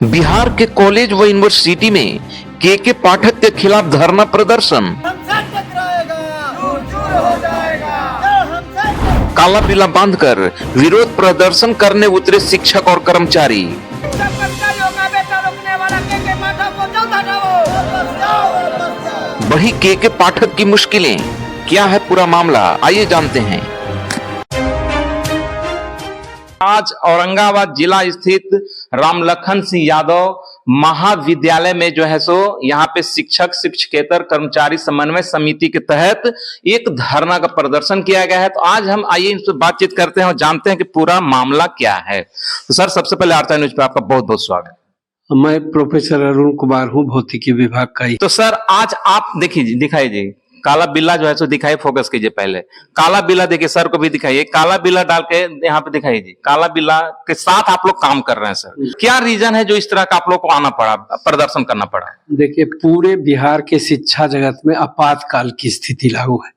बिहार के कॉलेज व यूनिवर्सिटी में के पाठक के खिलाफ धरना प्रदर्शन। काला बिल्ला बांधकर विरोध प्रदर्शन करने उतरे शिक्षक और कर्मचारी। बढ़ी के पाठक की मुश्किलें, क्या है पूरा मामला, आइए जानते हैं। आज औरंगाबाद जिला स्थित रामलखन सिंह यादव महाविद्यालय में जो है सो यहाँ पे शिक्षक शिक्षकेतर कर्मचारी समन्वय समिति के तहत एक धरना का प्रदर्शन किया गया है। तो आज हम आइए इनसे बातचीत करते हैं और जानते हैं कि पूरा मामला क्या है। तो सर, सबसे पहले आरता न्यूज पे आपका बहुत बहुत स्वागत। मैं प्रोफेसर अरुण कुमार हूँ, भौतिकी विभाग का ही। तो सर, आज आप देखिए, दिखाइए काला बिल्ला जो है सो दिखाइए, फोकस कीजिए। पहले काला बिल्ला देखिए, सर को भी दिखाइए, काला बिल्ला डाल के यहाँ पे दिखाइए जी। काला बिल्ला के साथ आप लोग काम कर रहे हैं सर, क्या रीजन है जो इस तरह का आप लोग को आना पड़ा, प्रदर्शन करना पड़ा? देखिए, पूरे बिहार के शिक्षा जगत में आपातकाल की स्थिति लागू है।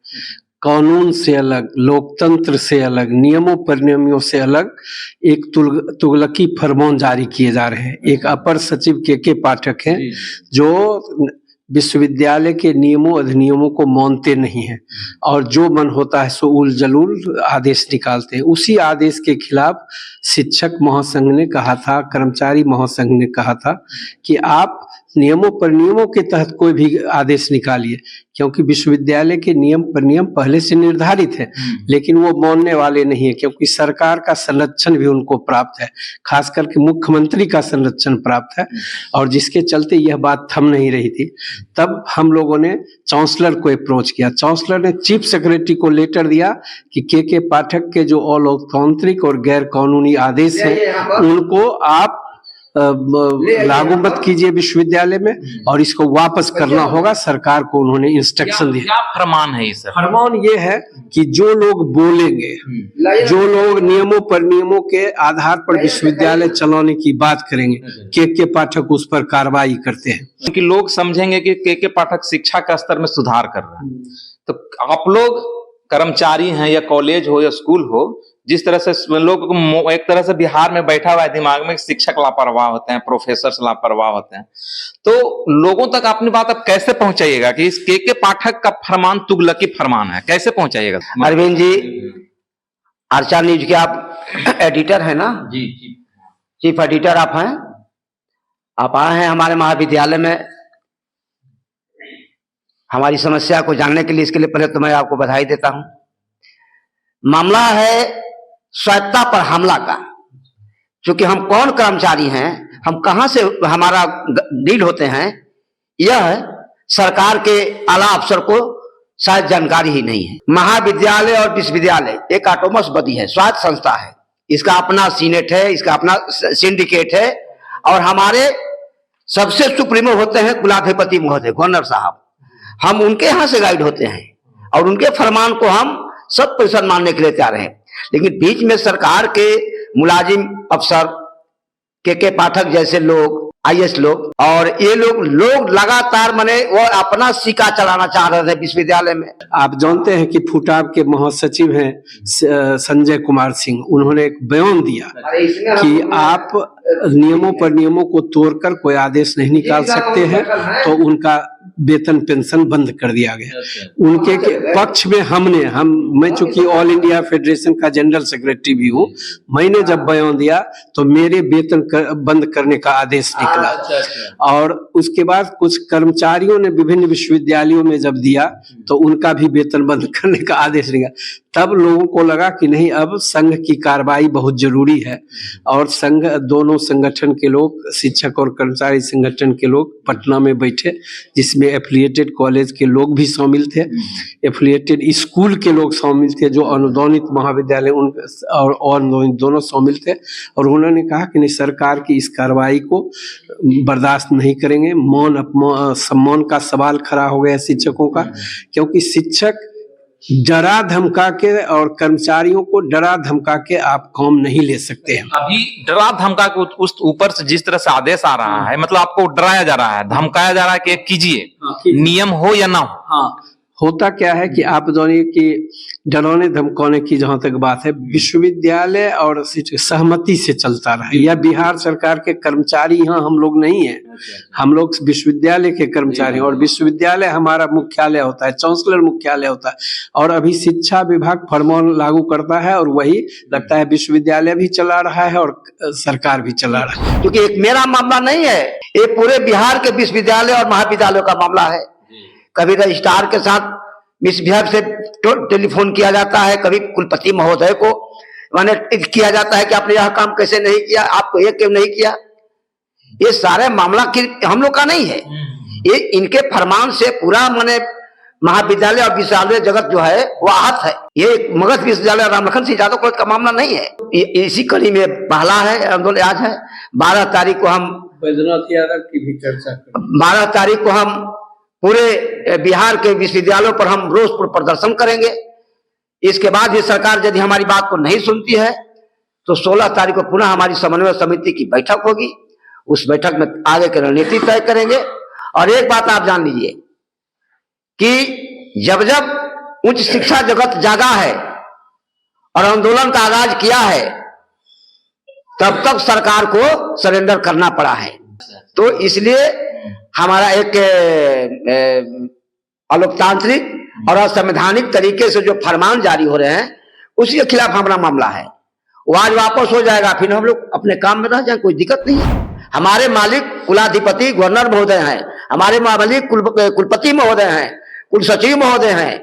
कानून से अलग, लोकतंत्र से अलग, नियमों परिनियमों से अलग एक तुगलकी फरमान जारी किए जा रहे हैं। एक अपर सचिव के पाठक हैं जो विश्वविद्यालय के नियमों अधिनियमों को मानते नहीं हैं और जो मन होता है सो उल जलूल आदेश निकालते हैं। उसी आदेश के खिलाफ शिक्षक महासंघ ने कहा था, कर्मचारी महासंघ ने कहा था कि आप नियमों पर नियमों के तहत कोई भी आदेश निकालिए, क्योंकि विश्वविद्यालय के नियम पर नियम पहले से निर्धारित है, लेकिन वो मानने वाले नहीं है, क्योंकि सरकार का संरक्षण भी उनको प्राप्त है, खास करके मुख्यमंत्री का संरक्षण प्राप्त है, और जिसके चलते यह बात थम नहीं रही थी। तब हम लोगों ने चांसलर को अप्रोच किया। चांसलर ने चीफ सेक्रेटरी को लेटर दिया कि के पाठक के जो अलोकतांत्रिक और गैर कानूनी आदेश हैं उनको आप लागू मत कीजिए विश्वविद्यालय में, और इसको वापस करना होगा। सरकार को उन्होंने इंस्ट्रक्शन दिया। क्या फरमान है इस? फरमान ये है कि जो लोग बोलेंगे, जो लोग नियमों पर नियमों के आधार पर विश्वविद्यालय चलाने की बात करेंगे, के पाठक उस पर कार्रवाई करते हैं। क्योंकि लोग समझेंगे कि के पाठक शिक्षा का स्तर में सुधार कर रहा है। तो आप लोग कर्मचारी हैं या कॉलेज हो या स्कूल हो, जिस तरह से लोग एक तरह से बिहार में बैठा हुआ है दिमाग में शिक्षक लापरवाह होते हैं, प्रोफेसर लापरवाह होते हैं, तो लोगों तक अपनी बात आप कैसे पहुंचाइएगा कि इस के पाठक का फरमान तुगलकी फरमान है, कैसे पहुंचाइएगा? अरविंद जी, आर्चा न्यूज के आप एडिटर है ना? जी, चीफ एडिटर आप हैं। आप आए हैं हमारे महाविद्यालय में हमारी समस्या को जानने के लिए। इसके लिए पहले तो मैं आपको बधाई देता हूं। मामला है स्वायत्ता पर हमला का। क्योंकि हम कौन कर्मचारी हैं, हम कहां से हमारा डील होते हैं, यह सरकार के आला अफसर को शायद जानकारी ही नहीं है। महाविद्यालय और विश्वविद्यालय एक ऑटोनमस बॉडी है, स्वायत्त संस्था है। इसका अपना सीनेट है, इसका अपना सिंडिकेट है, और हमारे सबसे सुप्रीमो होते हैं कुलाधिपति महोदय, गवर्नर साहब। हम उनके यहां से गाइड होते हैं और उनके फरमान को हम 100% मानने के लिए तैयार हैं। लेकिन बीच में सरकार के मुलाजिम अफसर के पाठक जैसे लोग, आईएएस लोग, और ये लोग लगातार माने वो अपना सिक्का चलाना चाह रहे थे विश्वविद्यालय में। आप जानते हैं कि फुटाब के महासचिव हैं संजय कुमार सिंह, उन्होंने एक बयान दिया कि आप नियमों पर नियमों को तोड़कर कोई आदेश नहीं निकाल सकते हैं, तो उनका वेतन पेंशन बंद कर दिया गया। उनके पक्ष में मैं चूंकि ऑल इंडिया फेडरेशन का जनरल सेक्रेटरी भी हूँ, मैंने जब बयान दिया तो मेरे वेतन बंद करने का आदेश निकला। और उसके बाद कुछ कर्मचारियों ने विभिन्न विश्वविद्यालयों में जब दिया तो उनका भी वेतन बंद करने का आदेश निकला। तब लोगों को लगा कि नहीं, अब संघ की कार्रवाई बहुत जरूरी है, और संघ, दोनों संगठन के लोग, शिक्षक और कर्मचारी संगठन के लोग पटना में बैठे, जिसमें एफिलिएटेड कॉलेज के लोग भी शामिल थे, एफिलिएटेड स्कूल के लोग शामिल थे, जो अनुदानित महाविद्यालय और अनुदानित दोनों शामिल थे। और उन्होंने कहा कि नहीं, सरकार की इस कार्रवाई को बर्दाश्त नहीं करेंगे। सम्मान का सवाल खड़ा हो गया शिक्षकों का, क्योंकि शिक्षक डरा धमका के और कर्मचारियों को डरा धमका के आप काम नहीं ले सकते हैं। अभी डरा धमका के उस ऊपर से जिस तरह से आदेश आ रहा है, मतलब आपको डराया जा रहा है, धमकाया जा रहा है कि कीजिए, नियम हो या ना हो। हाँ, होता क्या है कि आप जानिए कि डराने धमकाने की जहां तक बात है, विश्वविद्यालय और सहमति से चलता रहा। यह बिहार सरकार के कर्मचारी यहाँ हम लोग नहीं है, हम लोग विश्वविद्यालय के कर्मचारी हैं और विश्वविद्यालय हमारा मुख्यालय होता है, चांसलर मुख्यालय होता है। और अभी शिक्षा विभाग फरमान लागू करता है और वही लगता है विश्वविद्यालय भी चला रहा है और सरकार भी चला रहा है। क्योंकि एक मेरा मामला नहीं है, ये पूरे बिहार के विश्वविद्यालय और महाविद्यालयों का मामला है। कभी रजिस्ट्रार के साथ विभाग से टेलीफोन किया जाता है, कभी कुलपति महोदय को माने किया जाता है कि आपने यह काम कैसे नहीं किया, आपको ये क्यों नहीं किया। ये सारे मामला हम लोग का नहीं है, ये इनके फरमान से पूरा माने महाविद्यालय और विश्वविद्यालय जगत जो है वो आहत है। ये मगध विश्वविद्यालय रामलखन सिंह यादव कॉलेज का मामला नहीं है। इसी कड़ी में पहला है आंदोलन आज है। 12 तारीख को हम बैजनाथ यादव की भी चर्चा करें। 12 तारीख को हम पूरे बिहार के विश्वविद्यालयों पर हम रोष प्रदर्शन करेंगे। इसके बाद भी सरकार यदि हमारी बात को नहीं सुनती है तो 16 तारीख को पुनः हमारी समन्वय समिति की बैठक होगी। उस बैठक में आगे की रणनीति तय करेंगे। और एक बात आप जान लीजिए कि जब जब उच्च शिक्षा जगत जागा है और आंदोलन का आगाज किया है तब तक सरकार को सरेंडर करना पड़ा है। तो इसलिए हमारा एक अलोकतांत्रिक और असंवैधानिक तरीके से जो फरमान जारी हो रहे हैं उसके खिलाफ हमारा मामला है। वो आज वापस हो जाएगा, फिर हम लोग अपने काम में रह जाए, कोई दिक्कत नहीं है। हमारे मालिक कुलाधिपति गवर्नर महोदय हैं, हमारे मालिक कुलपति महोदय हैं, कुल सचिव महोदय हैं,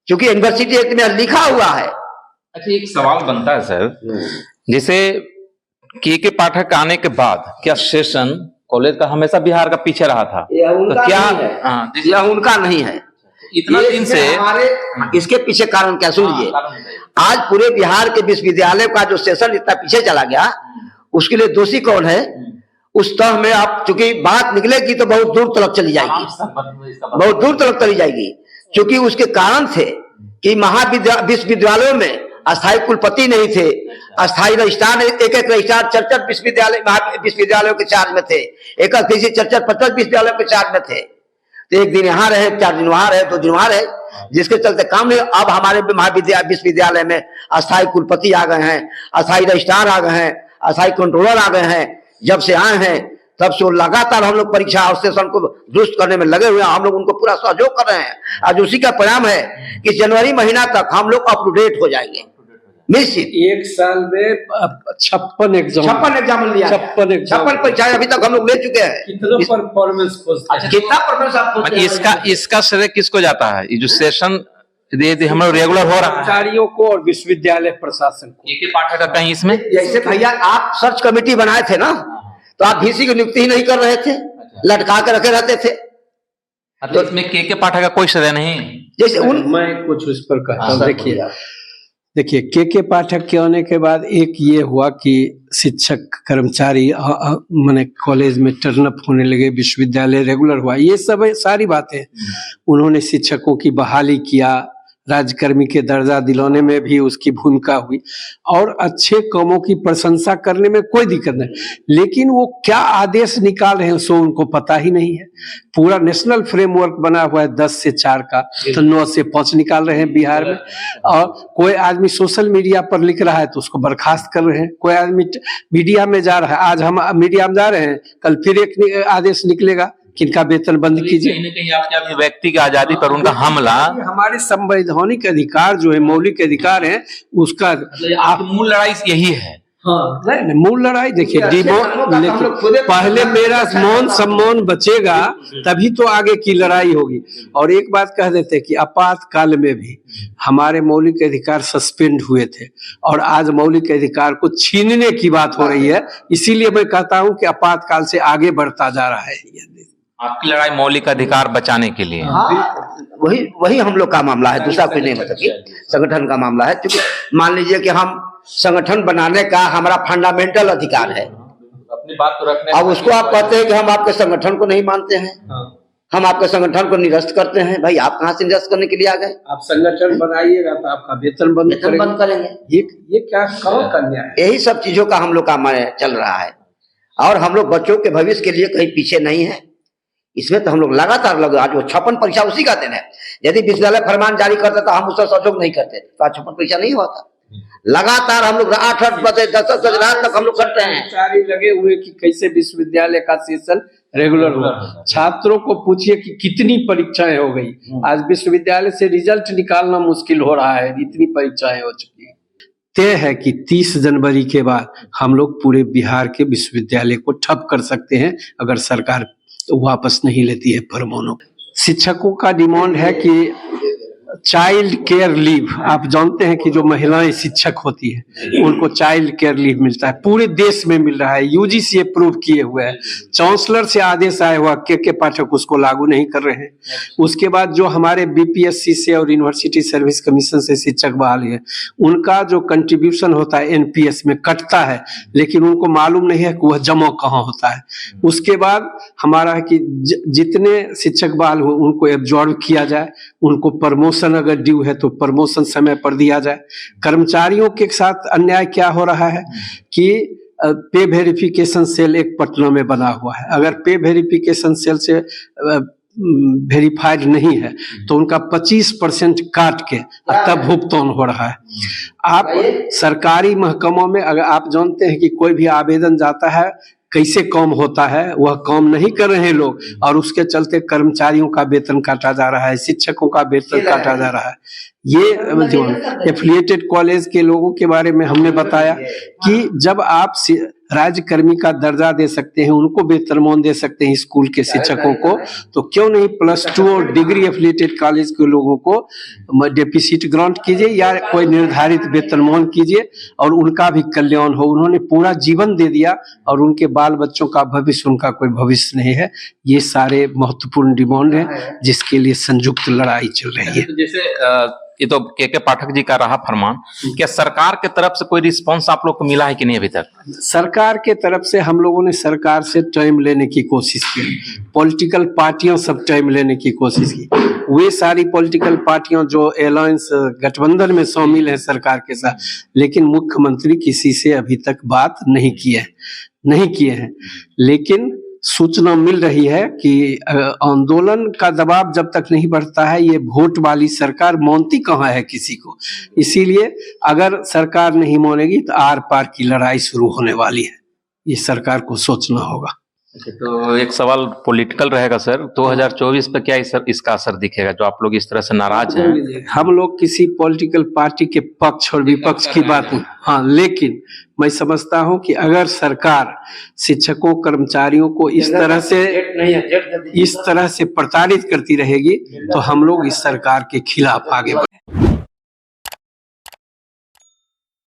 क्योंकि यूनिवर्सिटी एक्ट में लिखा हुआ है। अच्छा, एक सवाल बनता है सर, जैसे के पाठक आने के बाद क्या सेशन कॉलेज का हमेशा बिहार का पीछे रहा था, तो क्या यह उनका नहीं है। इतना दिन से हमारे इसके पीछे कारण क्या सुनिए, आज पूरे बिहार के विश्वविद्यालय का जो सेशन इतना पीछे चला गया उसके लिए दोषी कौन है? उस तह में आप चूंकि बात निकलेगी तो बहुत दूर तक चली जाएगी, बहुत दूर तक चली जाएगी। क्योंकि उसके कारण थे कि विश्वविद्यालयों में अस्थायी कुलपति नहीं थे, अस्थायी रजिस्ट्रार, एक रजिस्ट्रार 4 विश्वविद्यालयों के चार्ज में थे, एक 4 विश्वविद्यालयों के चार्ज में थे। तो एक दिन यहाँ रहे, 4 दिन वहां रहे, 2 दिन वहां रहे, जिसके चलते काम नहीं। अब हमारे विश्वविद्यालय में अस्थायी कुलपति आ गए हैं, अस्थायी रजिस्ट्रार आ गए हैं, अस्थायी कंट्रोलर आ गए हैं। जब से आए हैं तब से लगातार हम लोग परीक्षा और सेशन को दुरुस्त करने में लगे हुए हैं। हम लोग उनको पूरा सहयोग कर रहे हैं। आज उसी का परिणाम है कि जनवरी महीना तक हम लोग अप टू डेट हो जाएंगे निश्चित। एक साल में 56 एग्जाम लिया, 56 परीक्षाएं अभी तक हम लोग ले चुके हैं। कितना परफॉर्मेंस कितना परफॉर्मेंस आप इसका श्रेय किसको जाता है? ये जो सेशन हम लोग रेगुलर हो रहा है, कर्मचारियों को और विश्वविद्यालय प्रशासन को। के पाठक का कहीं इसमें जैसे भैया आप सर्च कमेटी बनाए थे ना, तो आप VC की नियुक्ति ही नहीं कर रहे थे, लटका के रखे रहते थे। तो इसमें के पाठक का कोई श्रेय नहीं। जैसे मैं कुछ उस पर कहता हूँ। देखिए के पाठक के आने के बाद एक ये हुआ कि शिक्षक कर्मचारी माने कॉलेज में टर्न अप होने लगे, विश्वविद्यालय रेगुलर हुआ, ये सब सारी बातें। उन्होंने शिक्षकों की बहाली किया, राज्यकर्मी के दर्जा दिलाने में भी उसकी भूमिका हुई और अच्छे कामों की प्रशंसा करने में कोई दिक्कत नहीं। लेकिन वो क्या आदेश निकाल रहे हैं सो उनको पता ही नहीं है। पूरा नेशनल फ्रेमवर्क बना हुआ है 10 से 4 का, तो 9 से 5 निकाल रहे हैं बिहार में। और कोई आदमी सोशल मीडिया पर लिख रहा है तो उसको बर्खास्त कर रहे हैं। कोई आदमी मीडिया में जा रहा है, आज हम मीडिया में जा रहे हैं, कल फिर एक आदेश निकलेगा किनका वेतन बंद कीजिए। कहीं न कहीं आपके अभिव्यक्ति की आजादी पर उनका हमला, हमारे संवैधानिक अधिकार जो है, मौलिक अधिकार है, उसका आप मूल लड़ाई यही है। हाँ, नहीं मूल लड़ाई देखिए पहले मेरा मान सम्मान बचेगा तभी तो आगे की लड़ाई होगी। और एक बात कह देते कि आपातकाल में भी हमारे मौलिक अधिकार सस्पेंड हुए थे और आज मौलिक अधिकार को छीनने की बात हो रही है। इसीलिए मैं कहता हूं कि आपातकाल से आगे बढ़ता जा रहा है। आपकी लड़ाई मौलिक अधिकार बचाने के लिए। वही हम लोग का मामला है, दूसरा कोई नहीं। मतलब कि संगठन का मामला है, क्योंकि मान लीजिए कि हम संगठन बनाने का हमारा फंडामेंटल अधिकार है, अपनी बात तो रखने। अब उसको आप कहते हैं कि हम आपके संगठन को नहीं मानते हैं, हम आपके संगठन को निरस्त करते हैं। भाई आप कहाँ से निरस्त करने के लिए आ गए? आप संगठन बनाइएगा तो आपका वेतन बंद करेंगे। ये क्या कन्या है? यही सब चीजों का हम लोग का चल रहा है। और हम लोग बच्चों के भविष्य के लिए कहीं पीछे नहीं है। इसमें तो हम लोग लगातार लगे। आज वो 56 परीक्षा उसी का दिन है। यदि विश्वविद्यालय फरमान जारी करता तो हम उसका सहयोग नहीं करते, तो आज 56 परीक्षा नहीं हुआ था। लगातार हम लोग 8 बजे 10 बजे रात तक हम लोग करते हैं। कर्मचारी लगे हुए कि कैसे विश्वविद्यालय का सेशन रेगुलर हो। छात्रों को पूछिए कि कितनी परीक्षाएं हो गई। आज विश्वविद्यालय से रिजल्ट निकालना मुश्किल हो रहा है, इतनी परीक्षाएं हो चुकी है। तय है कि 30 जनवरी के बाद हम लोग पूरे बिहार के विश्वविद्यालय को ठप कर सकते हैं, अगर सरकार वापस नहीं लेती है फरमानों। शिक्षकों का डिमांड है कि चाइल्ड केयर लीव, आप जानते हैं कि जो महिलाएं शिक्षक होती है उनको चाइल्ड केयर लीव मिलता है, पूरे देश में मिल रहा है, यूजीसी अप्रूव किए हुए है, चांसलर से आदेश आया हुआ, के पाठक उसको लागू नहीं कर रहे हैं। उसके बाद जो हमारे बीपीएससी से और यूनिवर्सिटी सर्विस कमीशन से शिक्षक बहाल है, उनका जो कंट्रीब्यूशन होता है एनपीएस में कटता है, लेकिन उनको मालूम नहीं है कि वह जमा कहाँ होता है। उसके बाद हमारा है कि जितने शिक्षक बहाल हो उनको एब्जॉर्ब किया जाए, उनको प्रमोशन अगर ड्यू है तो प्रमोशन समय पर दिया जाए। कर्मचारियों के साथ अन्याय क्या हो रहा है कि पे वेरिफिकेशन सेल एक पटना में बना हुआ है, अगर पे वेरिफिकेशन सेल से वेरीफाइड नहीं है तो उनका 25% काट के तब भुगतान हो रहा है। आप सरकारी महकमों में अगर आप जानते हैं कि कोई भी आवेदन जाता है कैसे काम होता है, वह काम नहीं कर रहे हैं लोग, और उसके चलते कर्मचारियों का वेतन काटा जा रहा है, शिक्षकों का वेतन काटा जा रहा है। ये जो एफिलिएटेड कॉलेज के लोगों के बारे में हमने बताया कि जब आप राज्य कर्मी का दर्जा दे सकते हैं, उनको वेतनमान दे सकते हैं स्कूल के शिक्षकों को, तो क्यों नहीं +2 और डिग्री एफिलिएटेड कॉलेज के लोगों को डेफिसिट ग्रांट कीजिए या कोई निर्धारित वेतनमान कीजिए और उनका भी कल्याण हो। उन्होंने पूरा जीवन दे दिया और उनके बाल बच्चों का भविष्य, उनका कोई भविष्य नहीं है। ये सारे महत्वपूर्ण डिमांड है जिसके लिए संयुक्त लड़ाई चल रही है। जैसे ये तो के पाठक जी का रहा फरमान, क्या सरकार के तरफ से कोई रिस्पांस आप लोग को मिला है कि नहीं अभी तक? सरकार के तरफ से हम लोगों ने सरकार से टाइम लेने की कोशिश की, पॉलिटिकल पार्टियां सब टाइम लेने की कोशिश की। वे सारी पॉलिटिकल पार्टियां जो अलायंस गठबंधन में शामिल है सरकार के साथ, लेकिन मुख्यमंत्री किसी से अभी तक बात नहीं किए हैं। लेकिन सूचना मिल रही है कि आंदोलन का दबाव जब तक नहीं बढ़ता है, ये वोट वाली सरकार मानती कहाँ है किसी को। इसीलिए अगर सरकार नहीं मानेगी तो आर पार की लड़ाई शुरू होने वाली है, ये सरकार को सोचना होगा। तो एक सवाल पॉलिटिकल रहेगा सर, 2024 पे क्या इसका असर दिखेगा जो आप लोग इस तरह से नाराज हैं? हम लोग किसी पॉलिटिकल पार्टी के पक्ष और विपक्ष की बात नहीं, हाँ, लेकिन मैं समझता हूं कि अगर सरकार शिक्षकों कर्मचारियों को इस तरह से प्रताड़ित करती रहेगी तो हम लोग इस सरकार के खिलाफ आगे बढ़ेंगे।